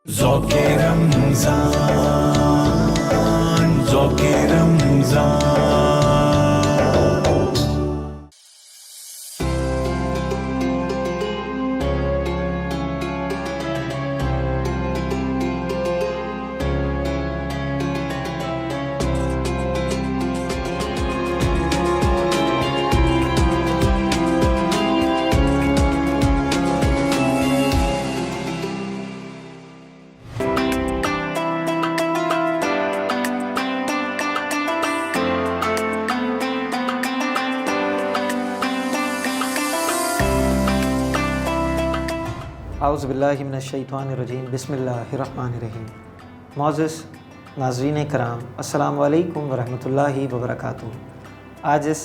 ذوق رمضان ذوق رمضان اعوذ باللہ من الشیطان الرجیم بسم اللہ الرحمن الرحیم۔ معزز ناظرین کرام، السلام علیکم ورحمۃ اللہ وبرکاتہ۔ آج اس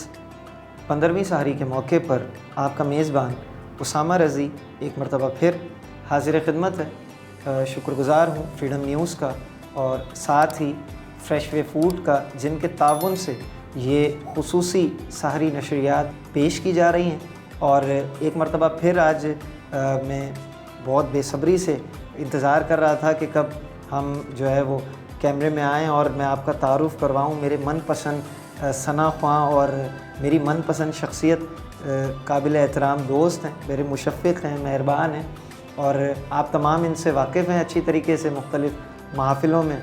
15ویں سحری کے موقع پر آپ کا میزبان اسامہ رضی ایک مرتبہ پھر حاضر خدمت ہے۔ شکر گزار ہوں فریڈم نیوز کا اور ساتھ ہی فریش وے فوڈ کا، جن کے تعاون سے یہ خصوصی سحری نشریات پیش کی جا رہی ہیں۔ اور ایک مرتبہ پھر آج میں بہت بے صبری سے انتظار کر رہا تھا کہ کب ہم جو ہے وہ کیمرے میں آئیں اور میں آپ کا تعارف کرواؤں میرے من پسند ثنا خواں اور میری من پسند شخصیت، قابل احترام دوست ہیں، میرے مشفق ہیں، مہربان ہیں، اور آپ تمام ان سے واقف ہیں اچھی طریقے سے۔ مختلف محافلوں میں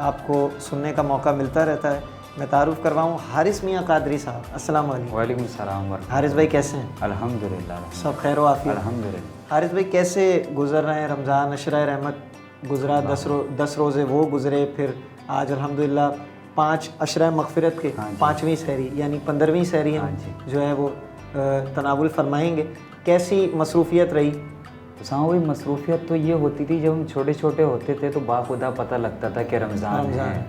آپ کو سننے کا موقع ملتا رہتا ہے۔ میں تعارف کرواؤں حارث میاں قادری صاحب۔ السلام علیکم۔ وعلیکم السلام ورحمۃ اللہ۔ حارث بھائی کیسے ہیں؟ الحمدللہ سب خیر و عافیت؟ الحمدللہ۔ حارث بھائی کیسے گزر رہے ہیں رمضان؟ عشرۂ رحمت گزرا، 10 روزے وہ گزرے، پھر آج الحمدللہ 5 عشرۂ مغفرت کے 5ویں سحری یعنی 15ویں سحری ہم جو ہے وہ تناول فرمائیں گے۔ کیسی مصروفیت رہی؟ اسامہ بھائی، مصروفیت تو یہ ہوتی تھی جب ہم چھوٹے چھوٹے ہوتے تھے تو باخدا پتہ لگتا تھا کہ رمضان ہے۔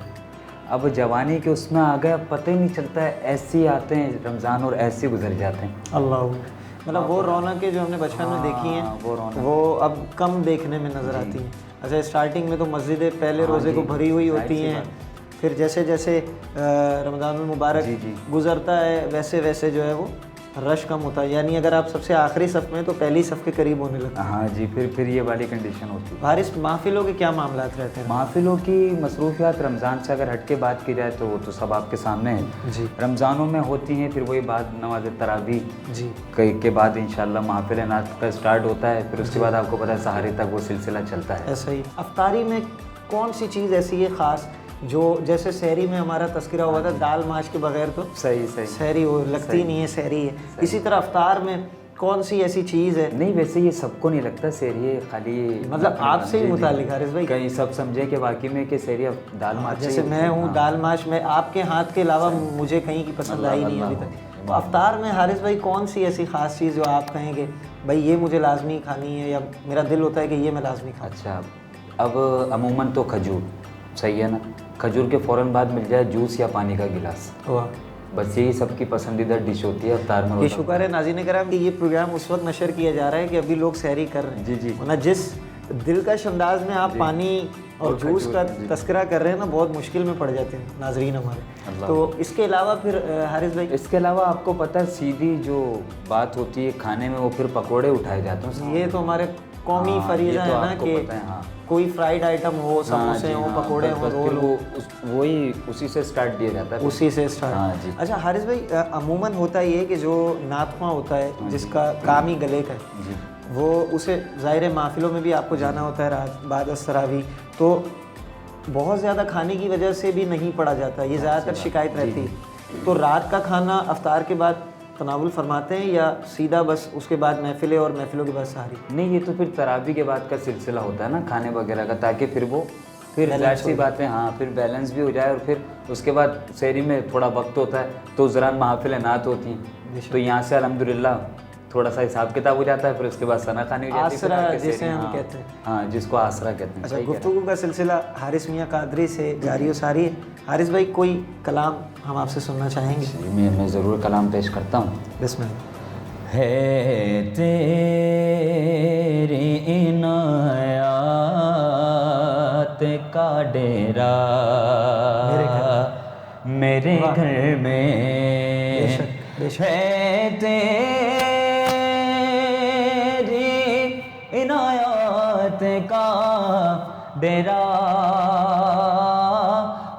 اب جوانی کے اس میں آ گیا، پتہ ہی نہیں چلتا ہے، ایسے ہی آتے ہیں رمضان اور ایسے ہی گزر جاتے ہیں۔ اللہ، مطلب وہ رونقیں جو ہم نے بچپن میں دیکھی ہیں وہ اب کم دیکھنے میں نظر آتی ہیں۔ اچھا، اسٹارٹنگ میں تو مسجدیں پہلے روزے کو بھری ہوئی ہوتی ہیں، پھر جیسے جیسے رمضان المبارک گزرتا ہے ویسے ویسے جو ہے وہ رش کم ہوتا ہے، یعنی اگر آپ سب سے آخری صف میں تو پہلی صف کے قریب ہونے لگتا ہے۔ ہاں جی، پھر یہ والی کنڈیشن ہوتی ہے۔ حارث، محفلوں کے کیا معاملات رہتے ہیں؟ محفلوں کی مصروفیات رمضان سے اگر ہٹ کے بات کی جائے تو وہ تو سب آپ کے سامنے ہے جی۔ رمضانوں میں ہوتی ہیں، پھر وہی بعد نماز تراویح جی کے بعد انشاءاللہ محفل نعت کا سٹارٹ ہوتا ہے، پھر اس کے بعد آپ کو پتہ ہے سحری تک وہ سلسلہ چلتا ہے۔ ایسا ہی افطاری میں کون سی چیز ایسی ہے خاص جو جیسے سحری میں ہمارا تذکرہ ہوا تھا دال ماش کے بغیر تو صحیح سحری وہ لگتی نہیں ہے، سحری ہے، اسی طرح افطار میں کون سی ایسی چیز ہے؟ نہیں، ویسے یہ سب کو نہیں لگتا سحری ہے، خالی مطلب آپ سے ہی متعلق حارث بھائی، کہیں سب سمجھے کہ واقعی میں کہ سحری دال ماش، جیسے میں ہوں دال ماش میں آپ کے ہاتھ کے علاوہ مجھے کہیں کی پسند آئی نہیں ابھی تک۔ تو افطار میں حارث بھائی کون سی ایسی خاص چیز جو آپ کہیں کہ بھائی یہ مجھے لازمی کھانی ہے، یا میرا دل ہوتا ہے کہ یہ میں لازمی کھاؤں؟ اچھا، اب عموماً تو کھجور، صحیح ہے نا، کھجور کے فوراً بعد مل جائے جوس یا پانی کا گلاس، بس یہی سب کی پسندیدہ ڈش ہوتی ہے افطار میں۔ یہ شکر ہے ناظرین کرام کہ یہ پروگرام اس وقت نشر کیا جا رہا ہے کہ ابھی لوگ سحری کر رہے ہیں۔ جی، ورنہ جس دلکش انداز میں آپ پانی اور جوس کا تذکرہ کر رہے ہیں نا، بہت مشکل میں پڑ جاتے ہیں ناظرین ہمارے۔ تو اس کے علاوہ پھر حارث بھائی، اس کے علاوہ آپ کو پتہ ہے سیدھی جو بات ہوتی ہے کھانے میں، وہ پھر پکوڑے اٹھائے جاتے ہیں۔ یہ تو ہمارے قومی فریضہ ہے نا کہ کوئی فرائیڈ آئٹم ہو، سموسے ہوں، پکوڑے ہوں، رول ہو، وہی اسی سے سٹارٹ دیا جاتا ہے، اسی سے سٹارٹ۔ اچھا حارث بھائی، عموماً ہوتا یہ کہ جو نعت خواں ہوتا ہے جس کا کام ہی گلے کا ہے، وہ اسے ظاہر محفلوں میں بھی آپ کو جانا ہوتا ہے رات بعد از تراویح، تو بہت زیادہ کھانے کی وجہ سے بھی نہیں پڑا جاتا، یہ زیادہ تر شکایت رہتی ہے۔ تو رات کا کھانا افطار کے بعد تناول فرماتے ہیں یا سیدھا بس اس کے بعد محفلیں اور محفلوں کے بعد سحری؟ نہیں، یہ تو پھر تراویح کے بعد کا سلسلہ ہوتا ہے نا کھانے وغیرہ کا، تاکہ پھر وہ ظاہر سی بات ہے، ہاں، پھر بیلنس بھی ہو جائے، اور پھر اس کے بعد سحری میں تھوڑا وقت ہوتا ہے تو اس دوران محافل نعت ہوتی ہیں، تو یہاں سے الحمدللہ تھوڑا سا حساب کتاب ہو جاتا ہے، پھر اس کے بعد ثنا کھانی ہو جاتی ہے، آسرا جسے ہم کہتے ہیں، ہاں، جس کو آسرا کہتے ہیں۔ اچھا، گفتگو کا سلسلہ حارث میاں قادری سے جاری و ساری ہے۔ حارث بھائی، کوئی کلام ہم آپ سے سننا چاہیں گے؟ میں ضرور کلام پیش کرتا ہوں۔ بسم اللہ۔ ہے تیری عنایات کا ڈیرا میرے گھر میں، ہے تیری عنایات کا ڈیرا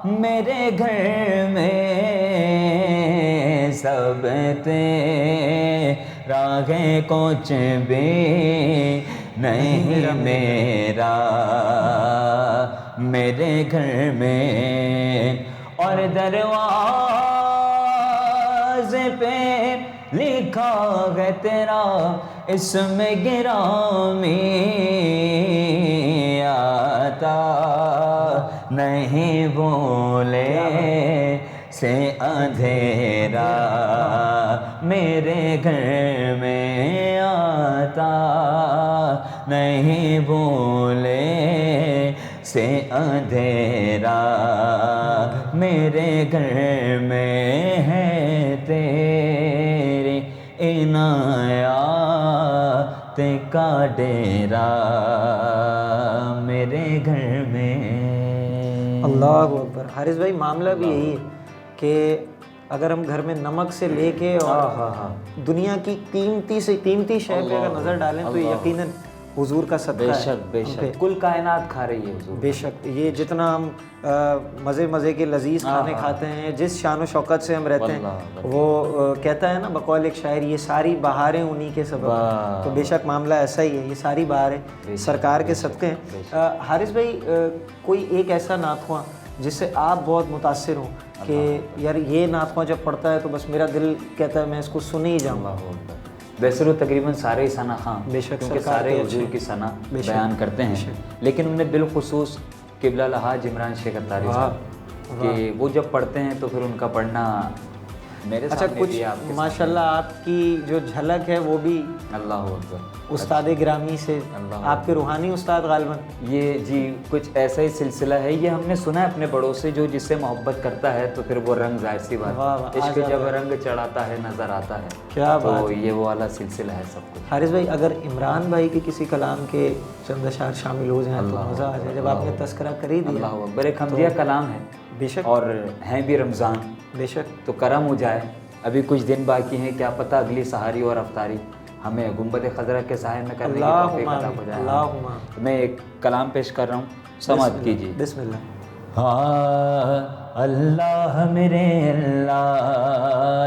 میرے گھر میں سب تیرا ہے کچھ بھی نہیں میرا میرے گھر میں اور دروازے پہ لکھا ہے تیرا اسم گرامی آتا نہیں بولے سے اندھیرا میرے گھر میں آتا نہیں بولے سے اندھیرا میرے گھر میں ہے تیرے عنایات کا ڈیرا میرے گھر میں. اللہ اکبر. حارث بھائی معاملہ بھی یہی ہے کہ اگر ہم گھر میں نمک سے لے کے اور دنیا کی قیمتی سے قیمتی شے پہ اگر نظر ڈالیں تو یہ یقیناً حضور کا صدقہ ہے. بے شک بے شک کل کائنات کھا رہی ہے حضور. بے شک یہ جتنا ہم مزے کے لذیذ کھانے کھاتے ہیں, جس شان و شوکت سے ہم رہتے ہیں, وہ کہتا ہے نا بقول ایک شاعر, یہ ساری بہاریں انہی کے سبب. تو بے شک معاملہ ایسا ہی ہے, یہ ساری بہاریں سرکار کے صدقے ہیں. حارث بھائی کوئی ایک ایسا نعت خواں جس سے آپ بہت متاثر ہوں کہ یار یہ نعت خواں جب پڑھتا ہے تو بس میرا دل کہتا ہے میں اس کو سنے ہی جاؤں گا. ویسے تو تقریباً سارے ہی ثنا خاں بے شک کیونکہ سارے حضور کی ثنا بیان کرتے ہیں, لیکن انہیں بالخصوص قبلہ الحاج عمران شیخ اتاری صاحب کہ وہ جب پڑھتے ہیں تو پھر ان کا پڑھنا میرے سامنے بھی آپ کے ماشاءاللہ آپ کی جو جھلک ہے وہ بھی اللہ اکبر استاد گرامی سے, آپ کے روحانی استاد غالباً. یہ جی کچھ ایسا ہی سلسلہ ہے, یہ ہم نے سنا ہے اپنے بڑوں سے, جو جس سے محبت کرتا ہے تو پھر وہ رنگ ظاہر سی بات عشق جب رنگ چڑھاتا ہے نظر آتا ہے. کیا بات, تو یہ وہ والا سلسلہ ہے سب کچھ. حارث بھائی اگر عمران بھائی کے کسی کلام کے چند اشعار شامل ہو جائیں تو مزہ آ جائے. جب آپ نے تذکرہ کر ہی دیا, اللہ اکبر, ایک حمدیہ کلام ہے بے شک, اور ہیں بھی رمضان, بے شک, تو کرم ہو جائے. ابھی کچھ دن باقی ہیں, کیا پتہ اگلی سحاری اور افطاری ہمیں گنبد خضرا کے سائے میں کرنے کی توفیق عطا ہو جائے. اللہم میں ایک کلام پیش کر رہا ہوں, سماعت کیجیے. بسم اللہ. اللہ میرے اللہ,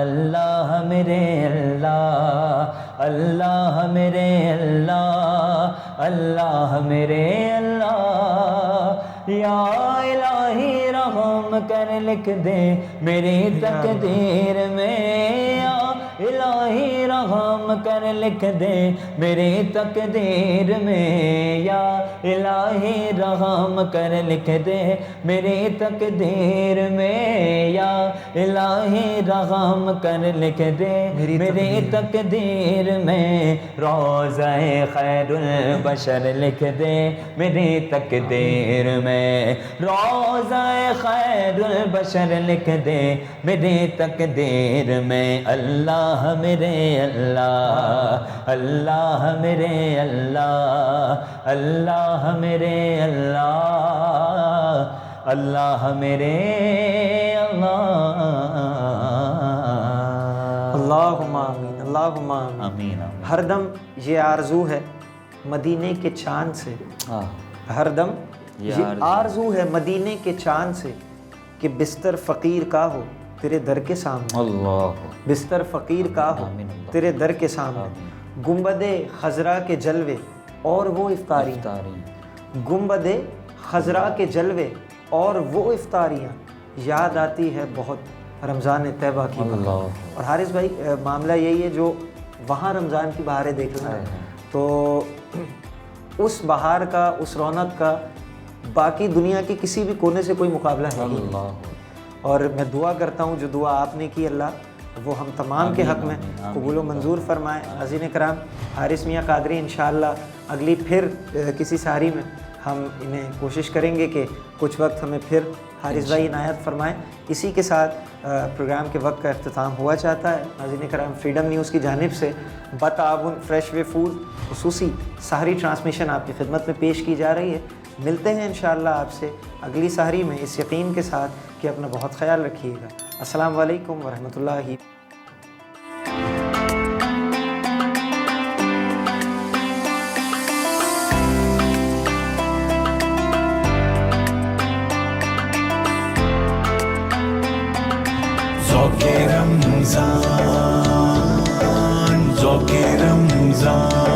اللہ میرے اللہ, اللہ میرے اللہ, اللہ میرے اللہ, یا الہی رحم کر لکھ دے میری تقدیر میں, یا الہی رحم کر لکھ دے میری تقدیر میں, یا الہی رحم کر لکھ دے میری تقدیر میں, یا الہی رحم کر لکھ دے میری تقدیر میں, روضہ خیر البشر لکھ دے میری تقدیر میں, روضہ خیر البشر لکھ دے میری تقدیر میں, اللہ میرے اللہ, اللہ میرے اللہ, اللہ میرے اللہ, اللہ میرے اللہ. اللہم آمین, اللہم آمین. ہر دم یہ آرزو ہے مدینے کے چاند سے, ہر دم یہ آرزو ہے مدینے کے چاند سے کہ بستر فقیر کا ہو تیرے در کے سامنے, اللہ بستر فقیر کا ہو تیرے در کے سامنے, گنبد خضرا کے جلوے اور وہ افطاریاں, گنبد خضرا کے جلوے اور وہ افطاریاں, یاد آتی ہے بہت رمضان طیبہ کی بہار. اور حارث بھائی معاملہ یہی ہے, جو وہاں رمضان کی بہاریں دیکھنا ہے تو اس بہار کا, اس رونق کا باقی دنیا کے کسی بھی کونے سے کوئی مقابلہ ہے نہیں. اور میں دعا کرتا ہوں جو دعا آپ نے کی اللہ وہ ہم تمام کے حق میں قبول و منظور فرمائے. ناظرین کرام, حارث میاں قادری انشاءاللہ اگلی پھر کسی سحری میں ہم انہیں کوشش کریں گے کہ کچھ وقت ہمیں پھر حارث بھائی عنایت فرمائیں. اسی کے ساتھ پروگرام کے وقت کا اختتام ہوا چاہتا ہے. ناظرین کرام, فریڈم نیوز کی جانب سے بتعاون فریش وے فوڈ خصوصی سحری ٹرانسمیشن آپ کی خدمت میں پیش کی جا رہی ہے. ملتے ہیں انشاءاللہ آپ سے اگلی سحری میں, اس یقین کے ساتھ کہ اپنا بہت خیال رکھیے گا. السلام علیکم ورحمۃ اللہ. ذوق رمضان ذوق رمضان